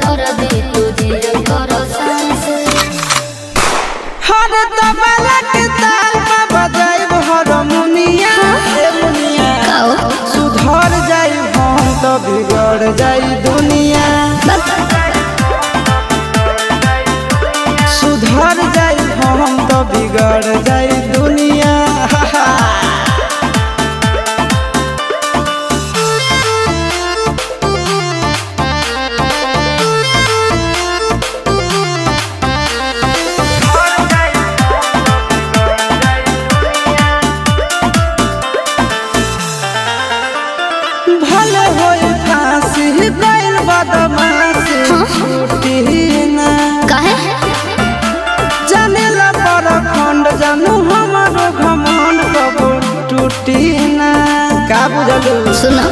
कर दे तुझे करो सांस हर तबला के ताल में बजाइब हारमोनिया ए मुनिया सुधर जाई हम तो बिगड़ जाई दुनिया सुधर जाई हम तो बिगड़ जाई दुनिया भले होई फांसी गइल बदमाशी छूटी ना काहे जानेला परखंड जानू हमारो घमंड कबो टूटी ना का बुझलू सुना